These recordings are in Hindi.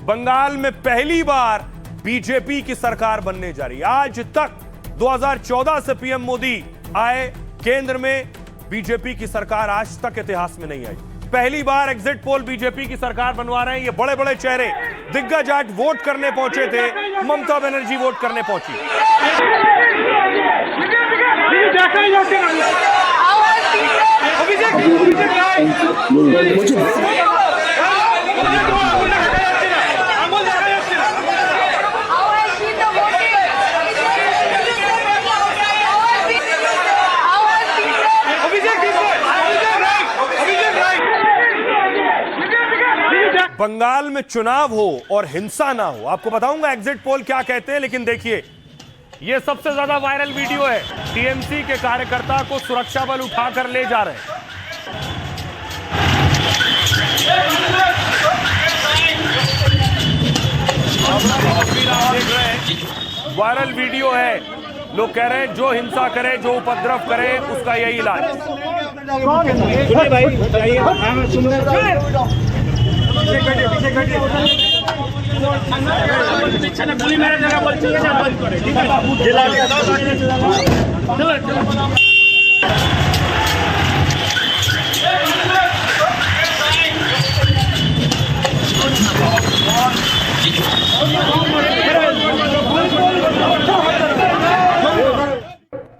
बंगाल में पहली बार बीजेपी की सरकार बनने जा रही है। आज तक 2014 से पीएम मोदी आए, केंद्र में बीजेपी की सरकार आज तक इतिहास में नहीं आई। पहली बार एग्जिट पोल बीजेपी की सरकार बनवा रहे हैं। ये बड़े बड़े चेहरे दिग्गज आज वोट करने पहुंचे थे। ममता बनर्जी वोट करने पहुंची। बंगाल में चुनाव हो और हिंसा ना हो, आपको बताऊंगा एग्जिट पोल क्या कहते हैं। लेकिन देखिए, यह सबसे ज्यादा वायरल वीडियो है। टीएमसी के कार्यकर्ता को सुरक्षा बल उठाकर ले जा रहे हैं। देख रहे हैं, वायरल वीडियो है। लोग कह रहे हैं जो हिंसा करे, जो उपद्रव करे, उसका यही इलाज।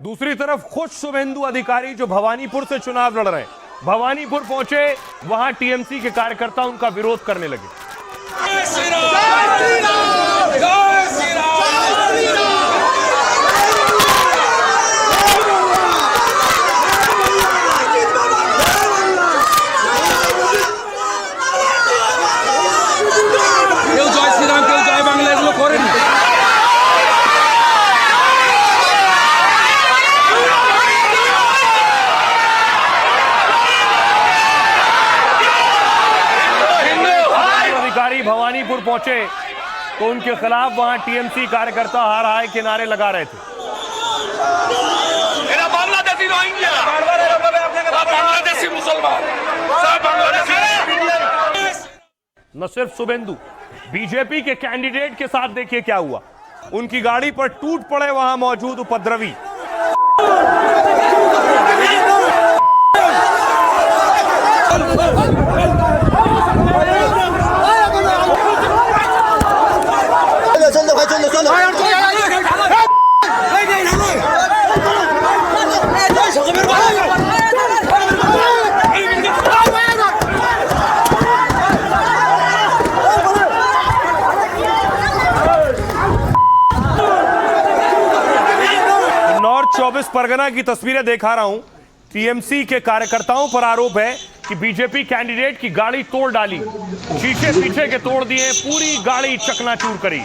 दूसरी तरफ खुश शुभेंदु अधिकारी जो भवानीपुर से चुनाव लड़ रहे हैं, भवानीपुर पहुंचे, वहां टीएमसी के कार्यकर्ता उनका विरोध करने लगे। भवानीपुर पहुंचे तो उनके खिलाफ वहां टीएमसी कार्यकर्ता हार हाय के नारे लगा रहे थे। न सिर्फ शुभेंदु, बीजेपी के कैंडिडेट के साथ देखिए क्या हुआ। उनकी गाड़ी पर टूट पड़े वहां मौजूद उपद्रवी। नॉर्थ 24 परगना की तस्वीरें दिखा रहा हूं। टीएमसी के कार्यकर्ताओं पर आरोप है कि बीजेपी कैंडिडेट की गाड़ी तोड़ डाली, शीशे पीछे के तोड़ दिए, पूरी गाड़ी चकनाचूर करी।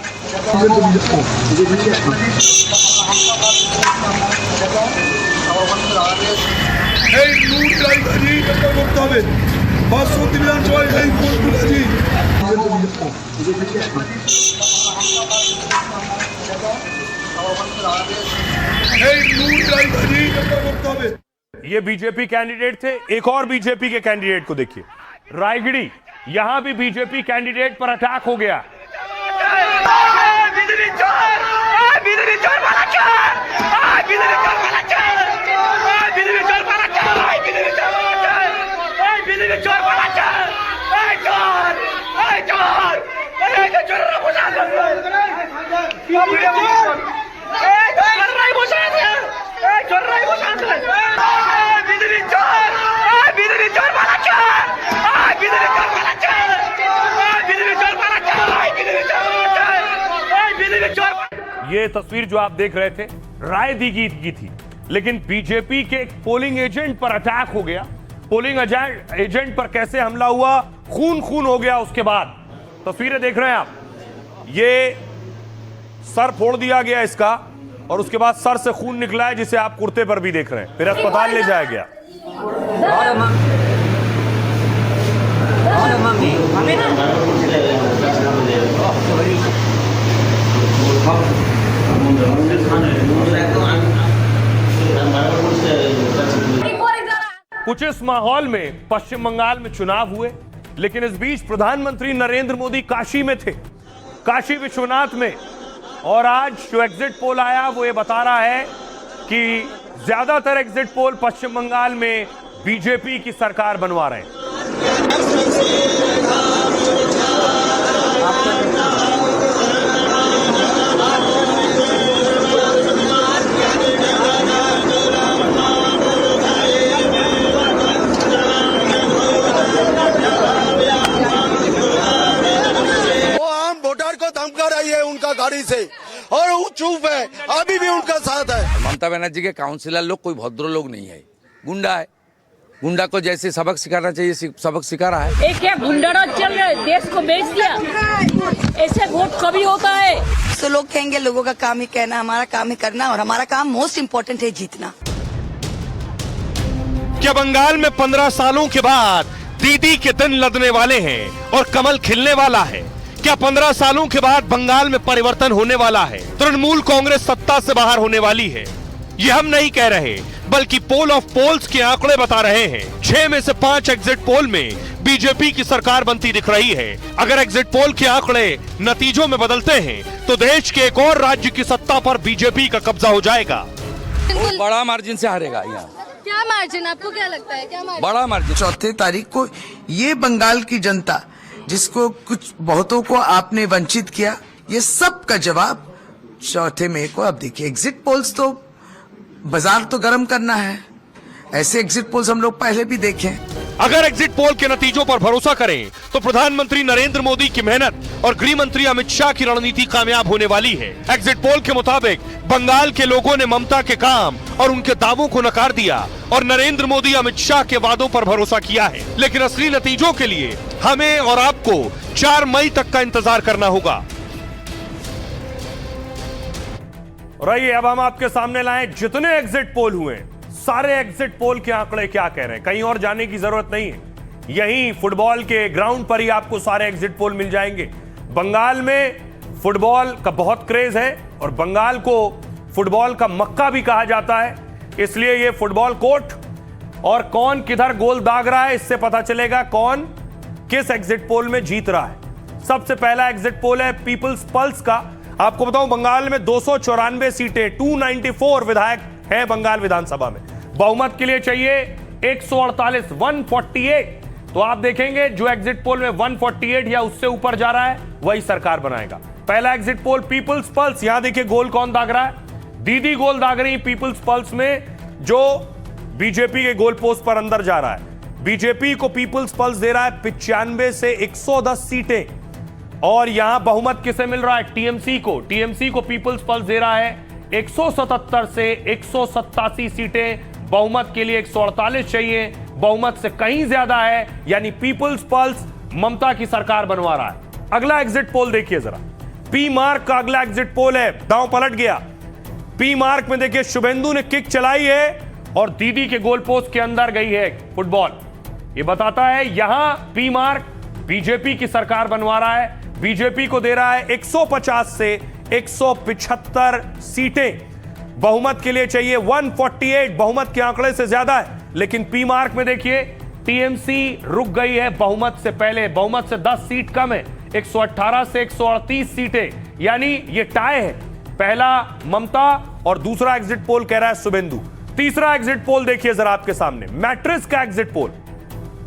ये बीजेपी कैंडिडेट थे। एक और बीजेपी के कैंडिडेट को देखिए, रायगढ़ी, यहां भी बीजेपी कैंडिडेट पर अटैक हो गया। ये तस्वीर जो आप देख रहे थे राय दीगी की थी, लेकिन बीजेपी के एक पोलिंग एजेंट पर अटैक हो गया। पोलिंग एजेंट पर कैसे हमला हुआ, खून खून हो गया। उसके बाद तस्वीरें देख रहे हैं आप, ये सर फोड़ दिया गया इसका, और उसके बाद सर से खून निकला है, जिसे आप कुर्ते पर भी देख रहे हैं। फिर अस्पताल ले जाया गया। कुछ इस माहौल में पश्चिम बंगाल में चुनाव हुए। लेकिन इस बीच प्रधानमंत्री नरेंद्र मोदी काशी में थे, काशी विश्वनाथ में, और आज जो एग्जिट पोल आया वो ये बता रहा है कि ज्यादातर एग्जिट पोल पश्चिम बंगाल में बीजेपी की सरकार बनवा रहे हैं। उनका गाड़ी से और वो चुप है, अभी भी उनका साथ है। ममता बनर्जी के काउंसिलर लोग कोई भद्र लोग नहीं है, गुंडा है। गुंडा को जैसे सबक सिखाना चाहिए सबक सिखा रहा है। एक क्या गुंडा राज चल रहा है, देश को बेच दिया। ऐसे वोट कभी होता है तो लोग कहेंगे, लोगों का काम ही कहना, हमारा काम ही करना, और हमारा काम मोस्ट इम्पोर्टेंट है जीतना। क्या बंगाल में 15 सालों के बाद दीदी के दिन लदने वाले हैं और कमल खिलने वाला है? क्या 15 सालों के बाद बंगाल में परिवर्तन होने वाला है? तृणमूल कांग्रेस सत्ता से बाहर होने वाली है? ये हम नहीं कह रहे, बल्कि पोल ऑफ पोल्स के आंकड़े बता रहे हैं। 6 में से 5 एग्जिट पोल में बीजेपी की सरकार बनती दिख रही है। अगर एग्जिट पोल के आंकड़े नतीजों में बदलते हैं तो देश के एक और राज्य की सत्ता पर बीजेपी का कब्जा हो जाएगा। बहुत बड़ा मार्जिन से हारेगा यहाँ। क्या मार्जिन, आपको क्या लगता है, क्या मार्जिन? बड़ा मार्जिन। 4 तारीख को ये बंगाल की जनता जिसको कुछ बहुतों को आपने वंचित किया, ये सब का जवाब 4 मई को। अब देखिए, एग्जिट पोल्स तो बाजार तो गर्म करना है, ऐसे एग्जिट पोल्स हम लोग पहले भी देखे। अगर एग्जिट पोल के नतीजों पर भरोसा करें तो प्रधानमंत्री नरेंद्र मोदी की मेहनत और गृह मंत्री अमित शाह की रणनीति कामयाब होने वाली है। एग्जिट पोल के मुताबिक बंगाल के लोगों ने ममता के काम और उनके दावों को नकार दिया और नरेंद्र मोदी अमित शाह के वादों पर भरोसा किया है। लेकिन असली नतीजों के लिए हमें और आपको 4 मई तक का इंतजार करना होगा। और आइए अब हम आपके सामने लाएं जितने एग्जिट पोल हुए, सारे एग्जिट पोल के आंकड़े क्या कह रहे हैं। कहीं और जाने की जरूरत नहीं है, यहीं फुटबॉल के ग्राउंड पर ही आपको सारे एग्जिट पोल मिल जाएंगे। बंगाल में फुटबॉल का बहुत क्रेज है और बंगाल को फुटबॉल का मक्का भी कहा जाता है, इसलिए ये फुटबॉल कोर्ट और कौन किधर गोल दाग रहा है इससे पता चलेगा कौन किस एग्जिट पोल में जीत रहा है। सबसे पहला एग्जिट पोल है पीपल्स पल्स का। आपको बताऊं, बंगाल में 294 सीटें, 294 विधायक हैं बंगाल विधानसभा में। बहुमत के लिए चाहिए 148, 148। तो आप देखेंगे जो एग्जिट पोल में 148 या उससे ऊपर जा रहा है वही सरकार बनाएगा। पहला एग्जिट पोल पीपल्स पल्स, यहां देखिए गोल कौन दाग रहा है, दीदी गोल दाग रही पीपल्स पल्स में, जो बीजेपी के गोल पोस्ट पर अंदर जा रहा है। बीजेपी को पीपल्स पल्स दे रहा है 95 से 110 सीटें, और यहां बहुमत किसे मिल रहा है? टीएमसी को। टीएमसी को पीपल्स पल्स दे रहा है 177 से 187 सीटें। बहुमत के लिए 148 चाहिए, बहुमत से कहीं ज्यादा है, यानी पीपल्स पल्स ममता की सरकार बनवा रहा है। अगला एग्जिट पोल देखिए जरा, पी मार्क का अगला एग्जिट पोल है। दांव पलट गया। पी मार्क में देखिए शुभेंदु ने किक चलाई है और दीदी के गोल पोस्ट के अंदर गई है फुटबॉल। ये बताता है यहां पी मार्क बीजेपी की सरकार बनवा रहा है। बीजेपी को दे रहा है 150 से 175 सीटें। बहुमत के लिए चाहिए 148, बहुमत के आंकड़े से ज्यादा है। लेकिन पी मार्क में देखिए टीएमसी रुक गई है बहुमत से पहले, बहुमत से 10 सीट कम है, 118 से 138 सीटें, यानी ये टाई है। पहला ममता और दूसरा एग्जिट पोल कह रहा है शुभेंदु। तीसरा एग्जिट पोल देखिए जरा आपके सामने, मैट्रिक्स का एग्जिट पोल।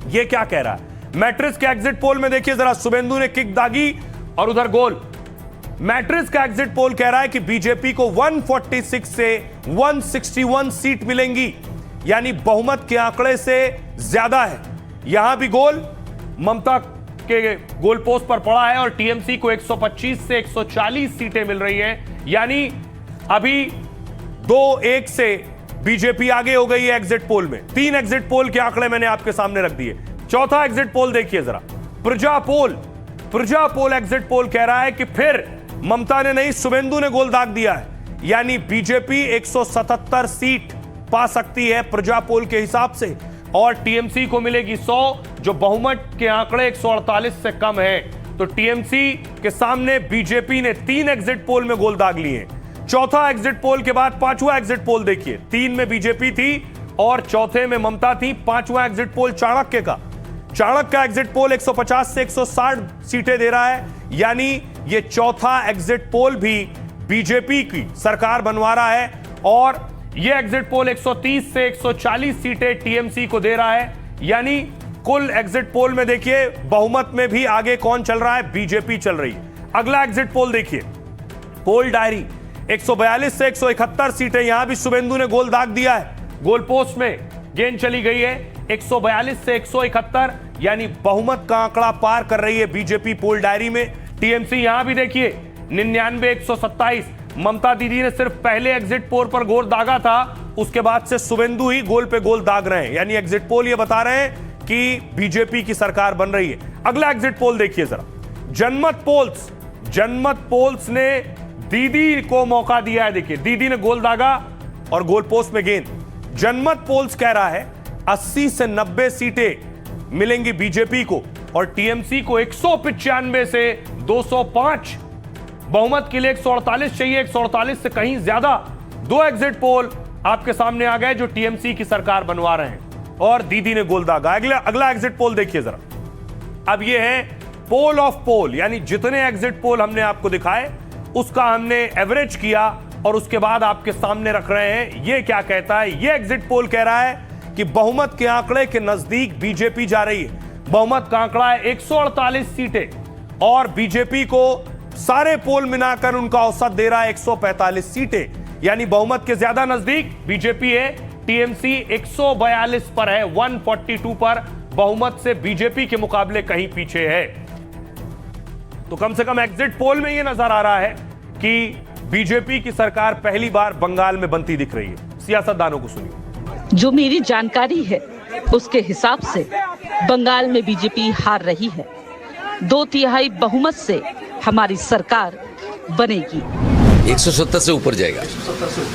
ये क्या कह रहा है? मैट्रिक्स के एग्जिट पोल में देखिए जरा, शुभेंदु ने किक दागी और उधर गोल। मैट्रिक्स का एग्जिट पोल कह रहा है कि बीजेपी को 146 से 161 सीट मिलेंगी, यानी बहुमत के आंकड़े से ज्यादा है। यहां भी गोल ममता के गोल पोस्ट पर पड़ा है और टीएमसी को 125 से 140 सीटें मिल रही हैं, यानी अभी 2-1 से बीजेपी आगे हो गई है एग्जिट पोल में। 3 एग्जिट पोल के आंकड़े मैंने आपके सामने रख दिए। चौथा एग्जिट पोल देखिए जरा, प्रजा पोल। प्रजा पोल एग्जिट पोल कह रहा है कि फिर ममता ने नहीं, शुभेंदु ने गोल दाग दिया है, यानी बीजेपी 177 सीट पा सकती है प्रजा पोल के हिसाब से, और टीएमसी को मिलेगी 100, जो बहुमत के आंकड़े 148 से कम है। तो टीएमसी के सामने बीजेपी ने 3 एग्जिट पोल में गोल दाग लिए। चौथा एग्जिट पोल के बाद पांचवा एग्जिट पोल देखिए, 3 में बीजेपी थी और चौथे में ममता थी। पांचवा एग्जिट पोल चाणक्य का, चाणक्य का एग्जिट पोल 150 से 160 सीटें दे रहा है, यानी ये चौथा एग्जिट पोल भी बीजेपी की सरकार बनवा रहा है। और ये एग्जिट पोल 130 से 140 सीटें टीएमसी को दे रहा है, यानी कुल एग्जिट पोल में देखिए बहुमत में भी आगे कौन चल रहा है, बीजेपी चल रही है। अगला एग्जिट पोल देखिए, पोल डायरी 142 से 171 सीटें, यहां भी शुभेंदु ने गोल दाग दिया है, गोल पोस्ट में गेंद चली गई है 142 से 171, यानी बहुमत का आंकड़ा पार कर रही है बीजेपी पोल डायरी में। टीएमसी यहां भी देखिए 99 127, ममता दीदी ने सिर्फ पहले एग्जिट पोल पर गोल दागा था, उसके बाद से शुभेंदु ही गोल पे गोल दाग रहे हैं, यानी एग्जिट पोल ये बता रहे हैं कि बीजेपी की सरकार बन रही है। अगला एग्जिट पोल देखिए जरा, जनमत पोल्स ने दीदी को मौका दिया है। देखिए दीदी ने गोल दागा और गोल पोस्ट में गेंद। जनमत पोल्स कह रहा है 80 से 90 सीटें मिलेंगी बीजेपी को और टीएमसी को 195 से 205। बहुमत के लिए 148 चाहिए, 148 से कहीं ज्यादा। दो एग्जिट पोल आपके सामने आ गए जो टीएमसी की सरकार बनवा रहे हैं और दीदी ने गोल दागा। अगला एग्जिट पोल देखिए जरा, अब ये है पोल ऑफ पोल, यानी जितने एग्जिट पोल हमने आपको दिखाए उसका हमने एवरेज किया और उसके बाद आपके सामने रख रहे हैं। ये क्या कहता है, ये एग्जिट पोल कह रहा है कि बहुमत के आंकड़े के नजदीक बीजेपी जा रही है। बहुमत का आंकड़ा है 148 सीटें और बीजेपी को सारे पोल मिलाकर उनका औसत दे रहा है 145 सीटें, यानी बहुमत के ज्यादा नजदीक बीजेपी है। टीएमसी 142 पर है, 142 पर बहुमत से बीजेपी के मुकाबले कहीं पीछे है। तो कम से कम एग्जिट पोल में यह नजर आ रहा है कि बीजेपी की सरकार पहली बार बंगाल में बनती दिख रही है। सियासतदानों को सुनिए। जो मेरी जानकारी है उसके हिसाब से बंगाल में बीजेपी हार रही है। 2/3 बहुमत से हमारी सरकार बनेगी। 170 से ऊपर जाएगा,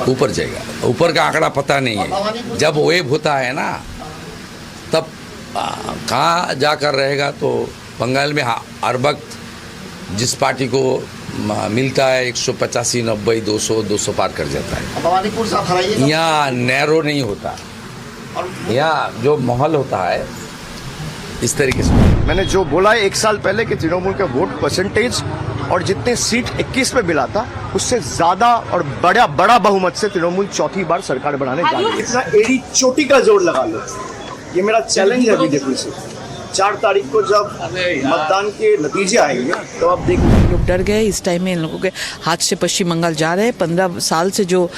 ऊपर जाएगा। ऊपर का आंकड़ा पता नहीं है, जब वेव होता है ना तब कहाँ जाकर रहेगा। तो बंगाल में हर वक्त जिस पार्टी को मिलता है 185, 90, 200, 200 पार कर जाता है। यहाँ नैरो नहीं होता, यहाँ जो माहौल होता है इस तरीके से। मैंने जो बोला है 1 साल पहले कि तृणमूल का वोट परसेंटेज और जितने सीट 21 में मिला था उससे ज्यादा और बड़ा बहुमत से तृणमूल चौथी बार सरकार बनाने जा रही है। इतना एड़ी चोटी का जोर लगा लो, ये मेरा चैलेंज है बीजेपी से। 4 तारीख को जब मतदान के नतीजे आएंगे तो आप देखिए। लोग डर गए, इस टाइम में इन लोगों के हाथ से पश्चिम बंगाल जा रहे हैं। 15 साल से जो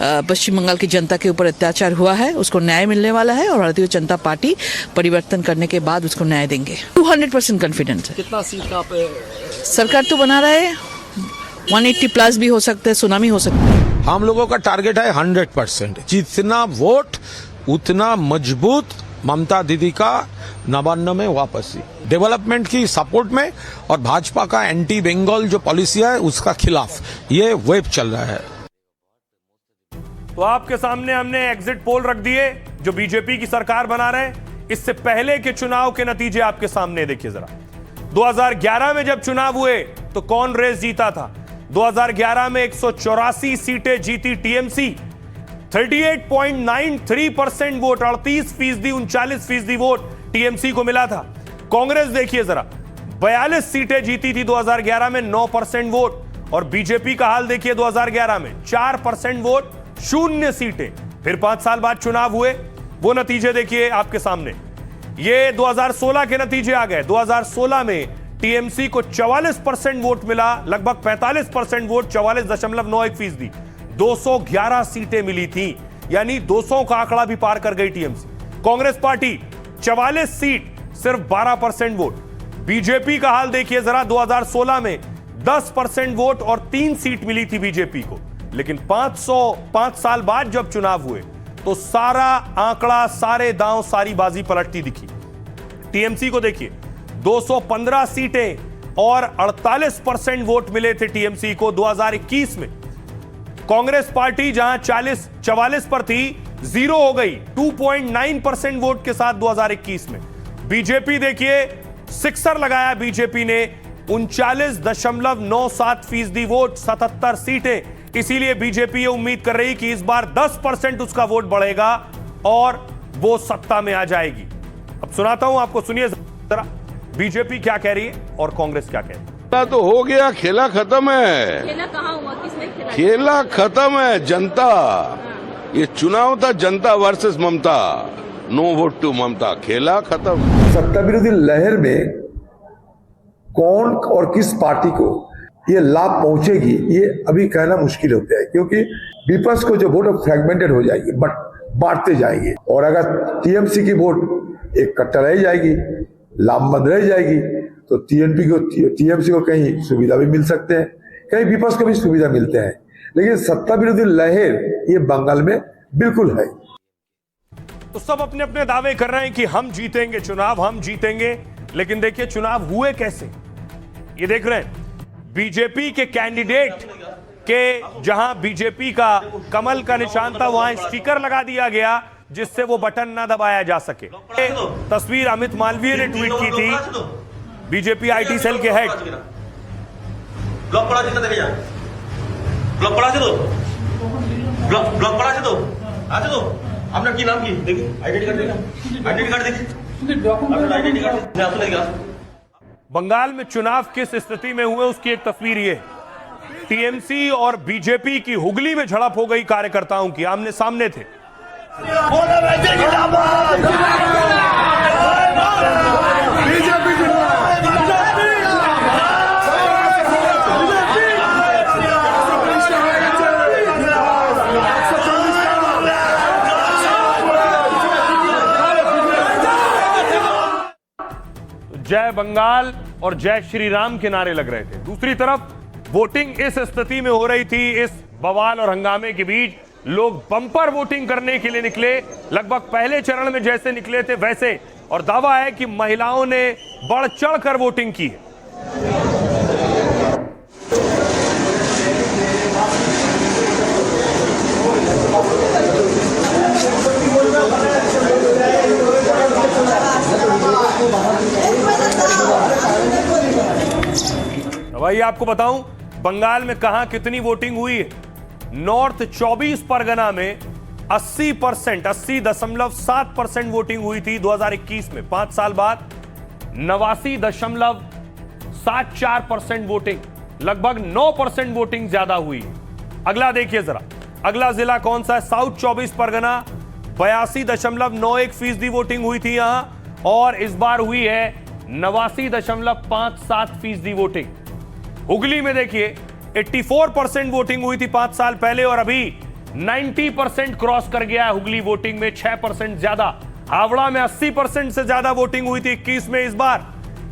पश्चिम बंगाल की जनता के ऊपर अत्याचार हुआ है उसको न्याय मिलने वाला है और भारतीय जनता पार्टी परिवर्तन करने के बाद उसको न्याय देंगे। 200% कॉन्फिडेंस है। कितना सीट का सरकार तो बना रहे हैं, 180 प्लस भी हो सकता है, सुनामी हो सकता है। हम लोगों का टारगेट है 100%। जितना वोट उतना मजबूत ममता दीदी का नवान्न में वापसी, डेवलपमेंट की सपोर्ट में और भाजपा का एंटी बंगाल जो पॉलिसी है उसका खिलाफ ये वेव चल रहा है। तो आपके सामने हमने एग्जिट पोल रख दिए जो बीजेपी की सरकार बना रहे हैं। इससे पहले के चुनाव के नतीजे आपके सामने देखिए जरा। 2011 में जब चुनाव हुए तो कौन रेस जीता था? 2011 में 184 सीटें जीती टीएमसी, 38.93% वोट, 38%, 39% वोट टीएमसी को मिला था। कांग्रेस देखिए जरा, 42 सीटें जीती थी 2011 में, 9% वोट। और बीजेपी का हाल देखिए 2011 में 4% वोट, 0 सीटें। फिर 5 साल बाद चुनाव हुए, वो नतीजे देखिए आपके सामने। ये 2016 के नतीजे आ गए। 2016 में टीएमसी को 44% वोट मिला, लगभग 45% वोट, 44.91%। 211 सीटें मिली थी, यानी 200 का आंकड़ा भी पार कर गई टीएमसी। कांग्रेस पार्टी 44 सीट, सिर्फ 12% वोट। बीजेपी का हाल देखिए जरा, 2016 में 10% वोट और 3 सीट मिली थी बीजेपी को, लेकिन 5 साल बाद जब चुनाव हुए तो सारा आंकड़ा, सारे दांव, सारी बाजी पलटती दिखी। टीएमसी को देखिए 215 सीटें और 48% वोट मिले थे टीएमसी को 2021 में। कांग्रेस पार्टी जहां 44 पर थी, 0 हो गई 2.9% वोट के साथ 2021 में। बीजेपी देखिए, सिक्सर लगाया बीजेपी ने, 39.97% वोट, 77 सीटें। इसीलिए बीजेपी ये उम्मीद कर रही कि इस बार 10% उसका वोट बढ़ेगा और वो सत्ता में आ जाएगी। अब सुनाता हूं आपको, सुनिए। जरा बीजेपी क्या कह रही है और कांग्रेस क्या कह रही है। तो हो गया, खेला खत्म है। खेला कहाँ हुआ, किसने खेला? खेला खत्म है। जनता, ये चुनाव था जनता versus Mamata, no vote to Mamata. खेला खत्म। सत्ता विरोधी लहर में कौन और किस पार्टी को ये लाभ पहुंचेगी, ये अभी कहना मुश्किल होता है, क्योंकि विपक्ष को जो वोट फ्रैगमेंटेड हो जाएगी, बट बांटते जाएंगे, और अगर टीएमसी की वोट एक कट्टा रह जाएगी, लामबंद रह जाएगी, तो टीएमसी को कहीं सुविधा भी मिल सकते हैं, कहीं विपक्ष को भी सुविधा मिलते हैं। लेकिन सत्ता विरोधी लहर ये बंगाल में बिल्कुल है। तो सब अपने अपने दावे कर रहे हैं कि हम जीतेंगे चुनाव, हम जीतेंगे, लेकिन देखिए चुनाव हुए कैसे, ये देख रहे हैं। बीजेपी के कैंडिडेट के जहां बीजेपी का कमल का निशान था, वहां स्टिकर लगा दिया गया जिससे वो बटन ना दबाया जा सके। तस्वीर अमित मालवीय ने ट्वीट की थी, बीजेपी आईटी सेल के हेड। ब्लॉक पड़ा देखे जा, ब्लॉक पड़ा तो ब्लॉक पड़ा तो आते तो आपने की नाम की देखिए, आईडेंटी कार्ड देखिए, आईडेंटी कार्ड देखिए, आईडेंटी कार्ड। बंगाल में चुनाव किस स्थिति में हुए उसकी एक तस्वीर ये। टीएमसी और बीजेपी की हुगली में झड़प हो गई, कार्यकर्ताओं की आमने सामने थे। जय बंगाल और जय श्री राम के नारे लग रहे थे। दूसरी तरफ वोटिंग इस स्थिति में हो रही थी, इस बवाल और हंगामे के बीच लोग बम्पर वोटिंग करने के लिए निकले, लगभग पहले चरण में जैसे निकले थे वैसे, और दावा है कि महिलाओं ने बढ़ चढ़कर वोटिंग की है। भाई आपको बताऊं बंगाल में कहां कितनी वोटिंग हुई है। नॉर्थ 24 परगना में 80%, 80.7% वोटिंग हुई थी 2021 में। 5 साल बाद 89.74% वोटिंग, लगभग 9% वोटिंग ज्यादा हुई। अगला देखिए जरा, अगला जिला कौन सा है? साउथ 24 परगना 82.91% वोटिंग हुई थी यहां, और इस बार हुई है 89.57% वोटिंग। हुगली में देखिए 84% वोटिंग हुई थी 5 साल पहले, और अभी 90% क्रॉस कर गया है हुगली वोटिंग में, 6% ज्यादा। हावड़ा में 80% से ज्यादा वोटिंग हुई थी 21 में, इस बार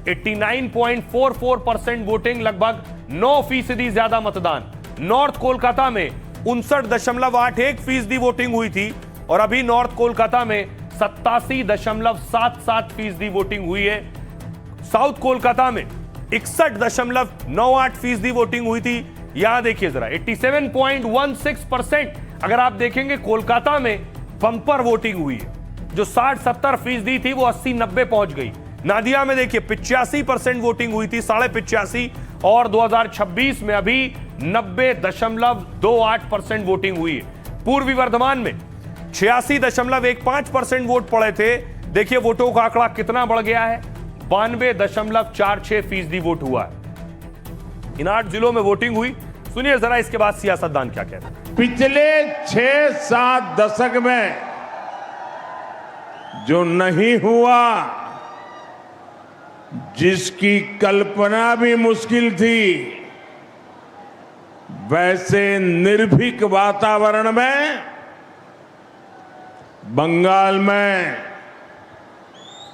89.44% वोटिंग, लगभग 9% ज्यादा मतदान। नॉर्थ कोलकाता में 59.81% वोटिंग हुई थी, और अभी नॉर्थ कोलकाता में 87.77% वोटिंग हुई है। साउथ कोलकाता में 61.98% वोटिंग हुई थी। यहां देखिए जरा 87.16%। अगर आप देखेंगे कोलकाता में बम्पर वोटिंग हुई है, जो 60-70% थी वो 80-90 पहुंच गई। नादिया में देखिए 85% वोटिंग हुई थी, 85.5, और 2026 में अभी 90.28% वोटिंग हुई है। पूर्वी वर्धमान में 86.15% वोट पड़े थे। देखिए वोटों का आंकड़ा कितना बढ़ गया है, 92.46% वोट हुआ है। इन 8 जिलों में वोटिंग हुई। सुनिए जरा इसके बाद सियासतदान क्या कहते हैं। पिछले 6-7 दशक में जो नहीं हुआ, जिसकी कल्पना भी मुश्किल थी, वैसे निर्भीक वातावरण में बंगाल में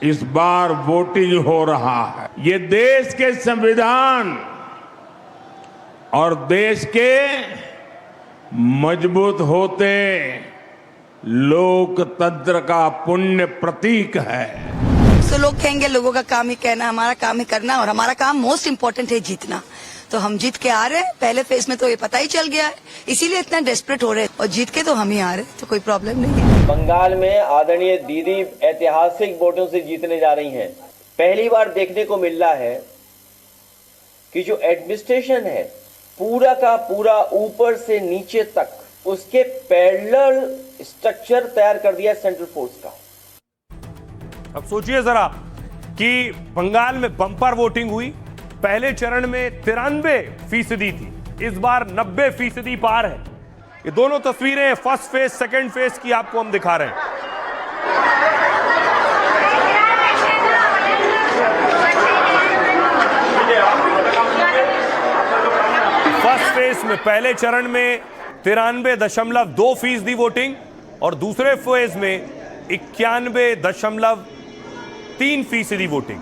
इस बार वोटिंग हो रहा है। ये देश के संविधान और देश के मजबूत होते लोकतंत्र का पुण्य प्रतीक है। तो लोग कहेंगे लोगों का काम ही कहना, हमारा काम ही करना, और हमारा काम मोस्ट इम्पोर्टेंट है जीतना। तो हम जीत के आ रहे हैं। पहले फेज में तो ये पता ही चल गया है, इसीलिए इतना डेस्परेट हो रहे हैं, और जीत के तो हम ही आ रहे हैं, तो कोई प्रॉब्लम नहीं है। बंगाल में आदरणीय दीदी ऐतिहासिक वोटों से जीतने जा रही हैं। पहली बार देखने को मिल रहा है कि जो एडमिनिस्ट्रेशन है पूरा का पूरा ऊपर से नीचे तक उसके पैरेलल स्ट्रक्चर तैयार कर दिया सेंट्रल फोर्स का। अब सोचिए जरा, कि बंगाल में बम्पर वोटिंग हुई। पहले चरण में 93% थी, इस बार 90% पार है। ये दोनों तस्वीरें फर्स्ट फेज सेकंड फेज की आपको हम दिखा रहे हैं। फर्स्ट फेज में पहले चरण में 93.2% वोटिंग और दूसरे फेज में 91.3% वोटिंग।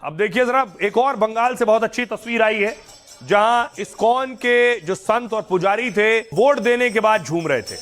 अब देखिए जरा, एक और बंगाल से बहुत अच्छी तस्वीर आई है जहां इस्कॉन के जो संत और पुजारी थे वोट देने के बाद झूम रहे थे।